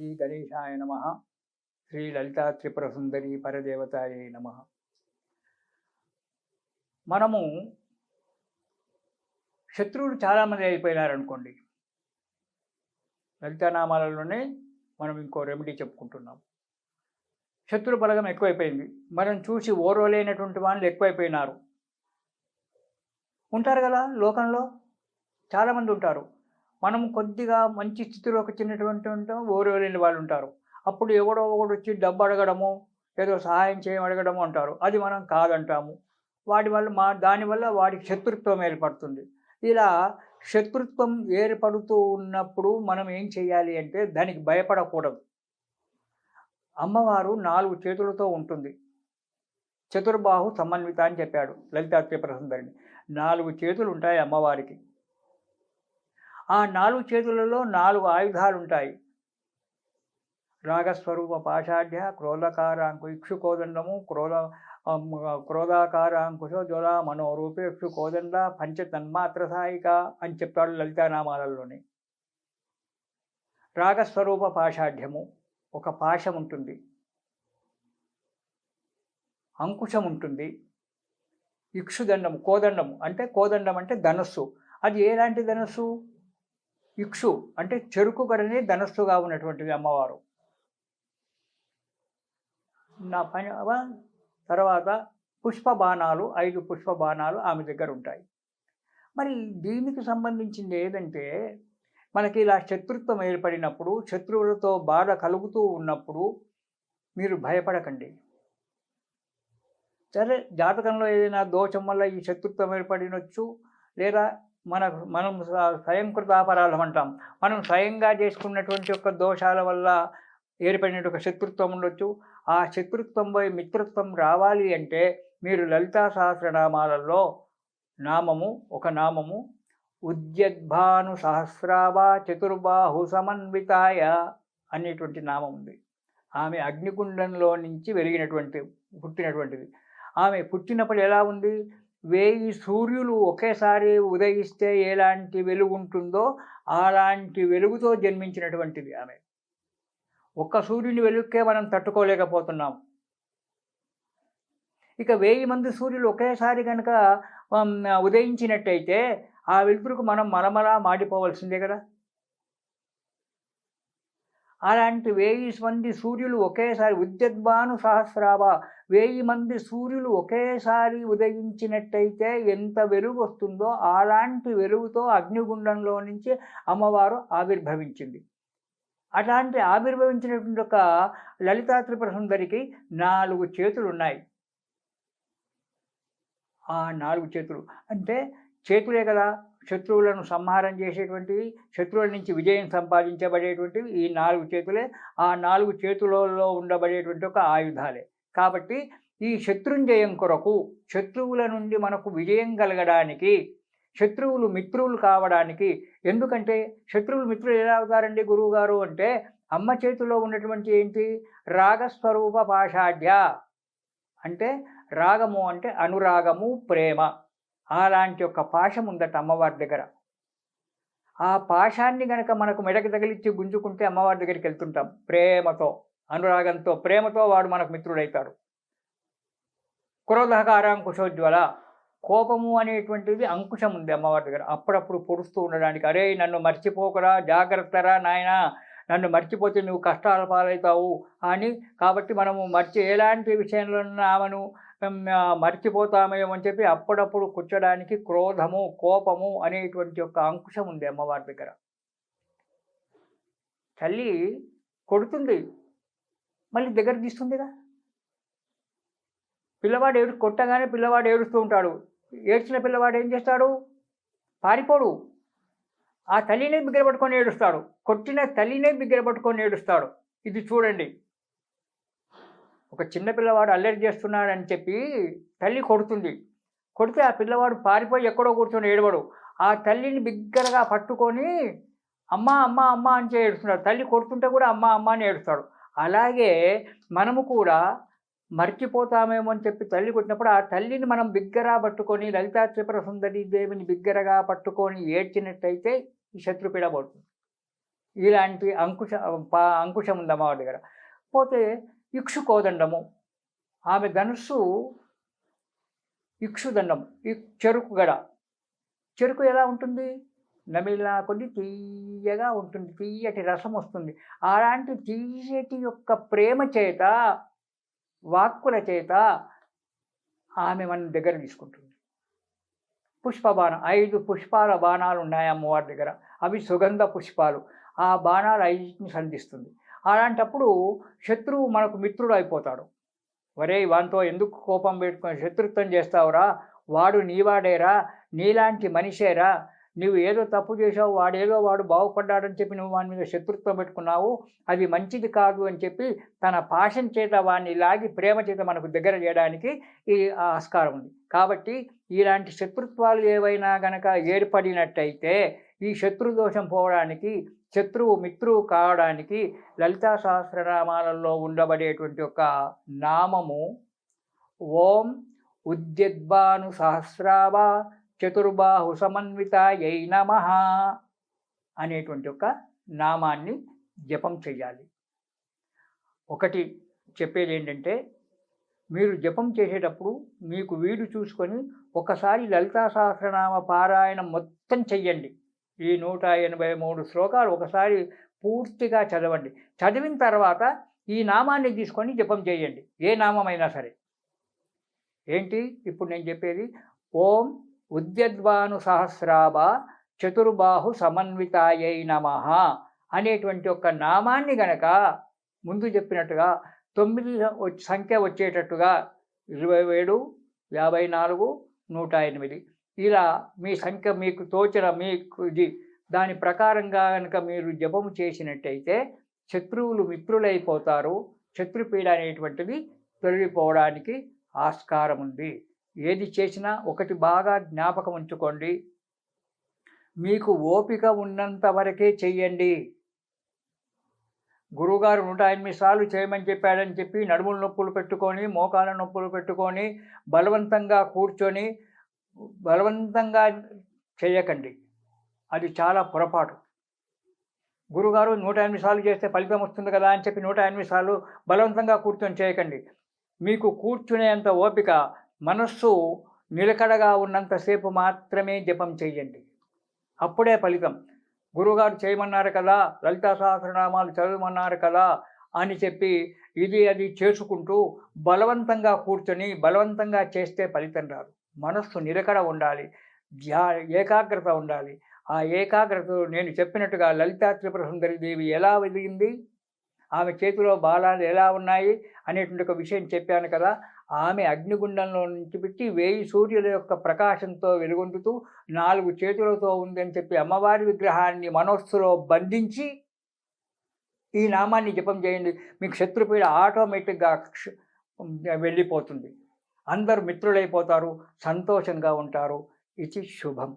శ్రీ గణేశాయ నమః. శ్రీ లలితా త్రిపుర సుందరి పరదేవతాయే నమః. మనము శత్రువులు చాలామంది అయిపోయినారనుకోండి. లలితానామాలలోనే మనం ఇంకో రెమెడీ చెప్పుకుంటున్నాం. శత్రు బలగం ఎక్కువైపోయింది. మనం చూసి ఓర్వలేనటువంటి వాళ్ళు ఎక్కువైపోయినారు. ఉంటారు కదా లోకంలో చాలామంది ఉంటారు. మనం కొద్దిగా మంచి స్థితిలోకి వచ్చినటువంటి ఓర్వలేని వాళ్ళు ఉంటారు. అప్పుడు ఎవడో ఒకడు వచ్చి డబ్బు అడగడము, ఏదో సహాయం చేయడం అంటారు. అది మనం కాదంటాము. దానివల్ల వాడికి శత్రుత్వం ఏర్పడుతుంది. ఇలా శత్రుత్వం ఏర్పడుతూ ఉన్నప్పుడు మనం ఏం చేయాలి అంటే దానికి భయపడకూడదు. అమ్మవారు 4 చేతులతో ఉంటుంది. చతుర్బాహు సమన్విత అని చెప్పాడు లలితా త్రిపుర సుందరిని. 4 చేతులు ఉంటాయి అమ్మవారికి. ఆ 4 చేతులలో 4 ఆయుధాలు ఉంటాయి. రాగస్వరూప పాషాఢ్య, క్రోధకారాంకు ఇక్షుకోదండము, క్రోధాకారాంకుశో జ్వల మనోరూపే ఇక్షుకోదండ పంచతన్మాత్ర సాయిక అని చెప్తాడు లలితానామాలలోని. రాగస్వరూప పాషాఢ్యము, ఒక పాశం ఉంటుంది. అంకుశం ఉంటుంది. ఇక్షుదండము, కోదండం అంటే ధనస్సు. అది ఎలాంటి ధనస్సు? ఇక్షు అంటే చెరుకు గడనే ధనస్సుగా ఉన్నటువంటిది అమ్మవారు. తర్వాత పుష్పబాణాలు, 5 పుష్పబాణాలు ఆమె దగ్గర ఉంటాయి. మరి దీనికి సంబంధించింది ఏదంటే, మనకి ఇలా శత్రుత్వం ఏర్పడినప్పుడు, శత్రువులతో బాధ కలుగుతూ ఉన్నప్పుడు మీరు భయపడకండి. సరే, జాతకంలో ఏదైనా దోషం వల్ల ఈ శత్రుత్వం ఏర్పడినొచ్చు, లేదా మనం స్వయంకృతాపరాధం అంటాం. మనం స్వయంగా చేసుకున్నటువంటి యొక్క దోషాల వల్ల ఏర్పడినటువంటి ఒక శత్రుత్వం ఉండొచ్చు. ఆ శత్రుత్వం పోయి మిత్రత్వం రావాలి అంటే మీరు లలితా సహస్రనామాలలో ఒక నామము ఉద్యద్భాను సహస్రాభా చతుర్బాహు సమన్వితాయ అనేటువంటి నామం ఉంది. ఆమె అగ్నిగుండంలో నుంచి పుట్టినటువంటిది. ఆమె పుట్టినప్పుడు ఎలా ఉంది? 1000 సూర్యులు ఒకేసారి ఉదయిస్తే ఎలాంటి వెలుగు ఉంటుందో అలాంటి వెలుగుతో జన్మించినటువంటిది ఆమె. ఒక్క సూర్యుని వెలుగుకే మనం తట్టుకోలేకపోతున్నాం. ఇక 1000 మంది సూర్యులు ఒకేసారి కనుక ఉదయించినట్టయితే ఆ వెలుతురుకు మనం మలమలా మాడిపోవలసిందే కదా. అలాంటి 1000 మంది సూర్యులు ఒకేసారి ఉద్యద్భాను సహస్రాభ, 1000 మంది సూర్యులు ఒకేసారి ఉదయించినట్టయితే ఎంత వెలుగు వస్తుందో అలాంటి వెలుగుతో అగ్నిగుండంలో నుంచి అమ్మవారు ఆవిర్భవించింది. అట్లాంటి ఆవిర్భవించినటువంటి ఒక లలితా త్రిపుర సుందరికి 4 చేతులు ఉన్నాయి. ఆ 4 చేతులు అంటే చేతులే కదా శత్రువులను సంహారం చేసేటువంటివి, శత్రువుల నుంచి విజయం సంపాదించబడేటువంటివి ఈ 4 చేతులే. ఆ 4 చేతులలో ఉండబడేటువంటి ఒక ఆయుధాలే. కాబట్టి ఈ శత్రుంజయం కొరకు, శత్రువుల నుండి మనకు విజయం కలగడానికి, శత్రువులు మిత్రులు కావడానికి. ఎందుకంటే శత్రువులు మిత్రులు ఎలా అవుతారండి గురువుగారు అంటే, అమ్మ చేతిలో ఉన్నటువంటి ఏంటి? రాగస్వరూప పాషాఢ్య అంటే రాగము అంటే అనురాగము, ప్రేమ. అలాంటి ఒక పాశం ఉందట అమ్మవారి దగ్గర. ఆ పాశాన్ని గనక మనకు మెడకి తగిలిచ్చి గుంజుకుంటే అమ్మవారి దగ్గరికి వెళ్తుంటాం ప్రేమతో, అనురాగంతో. ప్రేమతో వాడు మనకు మిత్రుడైతాడు. క్రోధకారాంకుశోజ్వల, కోపము అనేటువంటిది అంకుశం ఉంది అమ్మవారి దగ్గర. అప్పుడప్పుడు పొడుస్తూ ఉండడానికి, అరే నన్ను మర్చిపోకరా, జాగ్రత్తరా నాయనా, నన్ను మర్చిపోతే నువ్వు కష్టాల పాలవుతావు అని. కాబట్టి మనము ఎలాంటి విషయంలో ఆమెను మర్చిపోతామేమో అని చెప్పి అప్పుడప్పుడు కూర్చోడానికి క్రోధము, కోపము అనేటువంటి ఒక అంకుశం ఉంది అమ్మవారి దగ్గర. తల్లి కొడుతుంది, మళ్ళీ దగ్గర తీస్తుందిగా. కొట్టగానే పిల్లవాడు ఏడుస్తూ ఉంటాడు. ఏడ్చిన పిల్లవాడు ఏం చేస్తాడు? పారిపోడు. ఆ తల్లినే బిగ్గర పట్టుకొని ఏడుస్తాడు. కొట్టిన తల్లినే బిగ్గర పట్టుకొని ఏడుస్తాడు. ఇది చూడండి, ఒక చిన్న పిల్లవాడు అల్లరి చేస్తున్నాడని చెప్పి తల్లి కొడుతుంది. కొడితే ఆ పిల్లవాడు పారిపోయి ఎక్కడో కూర్చొని ఏడవడు. ఆ తల్లిని బిగ్గరగా పట్టుకొని అమ్మ అమ్మ అమ్మ అని ఏడుస్తున్నాడు. తల్లి కొడుతుంటే కూడా అమ్మ అమ్మ అని ఏడుస్తాడు. అలాగే మనము కూడా మర్చిపోతామేమో అని చెప్పి తల్లి కొట్టినప్పుడు ఆ తల్లిని మనం బిగ్గరగా పట్టుకొని, లలితా త్రిపుర సుందరి దేవిని బిగ్గరగా పట్టుకొని ఏడ్చినట్టయితే ఈ శత్రుపీడ పడుతుంది. ఇలాంటి అంకుశం ఉంది అమ్మవారి దగ్గర. పోతే ఇక్షు కోదండము, ఆమె ధనుస్సు ఇక్షుదండం, చెరుకు గడ. చెరుకు ఎలా ఉంటుంది? నమిలినా కొద్ది తీయగా ఉంటుంది, తీయటి రసం వస్తుంది. అలాంటి తీయటి యొక్క ప్రేమ చేత, వాక్కుల చేత ఆమె మన దగ్గర తీసుకుంటుంది. పుష్పబాణం, 5 పుష్పాల బాణాలు ఉన్నాయి అమ్మవారి దగ్గర. అవి సుగంధ పుష్పాలు. ఆ బాణాలు 5ని సంధిస్తుంది. అలాంటప్పుడు శత్రువు మనకు మిత్రుడు అయిపోతాడు. ఒరేయ్, వానితో ఎందుకు కోపం పెట్టుకొని శత్రుత్వం చేస్తావురా, వాడు నీవాడేరా, నీలాంటి మనిషేరా, నువ్వు ఏదో తప్పు చేసావు, వాడు బాగుపడ్డాడని చెప్పి నువ్వు వాని మీద శత్రుత్వం పెట్టుకున్నావు, అది మంచిది కాదు అని చెప్పి తన పాషన్ చేత వాడిని లాగి ప్రేమ చేత మనకు దగ్గర చేయడానికి ఈ ఆస్కారం ఉంది. కాబట్టి ఇలాంటి శత్రుత్వాలు ఏవైనా గనక ఏర్పడినట్టయితే ఈ శత్రుదోషం పోవడానికి, శత్రువు మిత్రువు కావడానికి లలితా సహస్రనామాలలో ఉండబడేటువంటి ఒక నామము ఓం ఉద్యద్భాను సహస్రావా చతుర్బాహు సమన్వితాయై నమః అనేటువంటి ఒక నామాన్ని జపం చేయాలి. ఒకటి చెప్పేది ఏంటంటే, మీరు జపం చేసేటప్పుడు మీకు వీలు చూసుకొని ఒకసారి లలితా సహస్రనామ పారాయణం మొత్తం చెయ్యండి. ఈ 183 శ్లోకాలు ఒకసారి పూర్తిగా చదవండి. చదివిన తర్వాత ఈ నామాన్ని తీసుకొని జపం చేయండి, ఏ నామమైనా సరే. ఏంటి ఇప్పుడు నేను చెప్పేది? ఓం ఉద్యద్భాను సహస్రాభ చతుర్బాహు సమన్వితాయై నమః అనేటువంటి ఒక నామాన్ని గనక ముందు చెప్పినట్టుగా 9 సంఖ్య వచ్చేటట్టుగా 27, 54, 108 ఇలా మీ సంఖ్య మీకు తోచిన మీకు దాని ప్రకారంగా కనుక మీరు జపము చేసినట్టయితే శత్రువులు మిత్రులైపోతారు. శత్రుపీడ అనేటువంటిది తొలగిపోవడానికి ఆస్కారం ఉంది. ఏది చేసినా ఒకటి బాగా జ్ఞాపకం ఉంచుకోండి, మీకు ఓపిక ఉన్నంత వరకే చెయ్యండి. గురువుగారు 108 సార్లు చేయమని చెప్పాడని చెప్పి నడుముల నొప్పులు పెట్టుకొని, మోకాళ్ళ నొప్పులు పెట్టుకొని, బలవంతంగా కూర్చొని బలవంతంగా చేయకండి. అది చాలా పొరపాటు. గురువుగారు 108 సార్లు చేస్తే ఫలితం వస్తుంది కదా అని చెప్పి 108 సార్లు బలవంతంగా కూర్చొని చేయకండి. మీకు కూర్చునేంత ఓపిక, మనస్సు నిలకడగా ఉన్నంతసేపు మాత్రమే జపం చేయండి. అప్పుడే ఫలితం. గురువుగారు చేయమన్నారు కదా, లలితా సహస్రనామాలు చదవమన్నారు కదా అని చెప్పి ఇది అది చేసుకుంటూ బలవంతంగా కూర్చొని బలవంతంగా చేస్తే ఫలితం రాదు. మనస్సు నిలకడ ఉండాలి, ఏకాగ్రత ఉండాలి. ఆ ఏకాగ్రత నేను చెప్పినట్టుగా లలితా త్రిపుర సుందరి దేవి ఎలా వెలిగింది, ఆమె చేతిలో బాణాలు ఎలా ఉన్నాయి అనేటువంటి ఒక విషయం చెప్పాను కదా. ఆమె అగ్నిగుండంలో నుంచి పెట్టి 1000 సూర్యుల యొక్క ప్రకాశంతో వెలుగొందుతూ 4 చేతులతో ఉందని చెప్పి అమ్మవారి విగ్రహాన్ని మనస్సులో బంధించి ఈ నామాన్ని జపం చేయండి. మీకు శత్రుపీడ ఆటోమేటిక్గా వెళ్ళిపోతుంది. అందరూ మిత్రులైపోతారు, సంతోషంగా ఉంటారు. ఇది శుభం.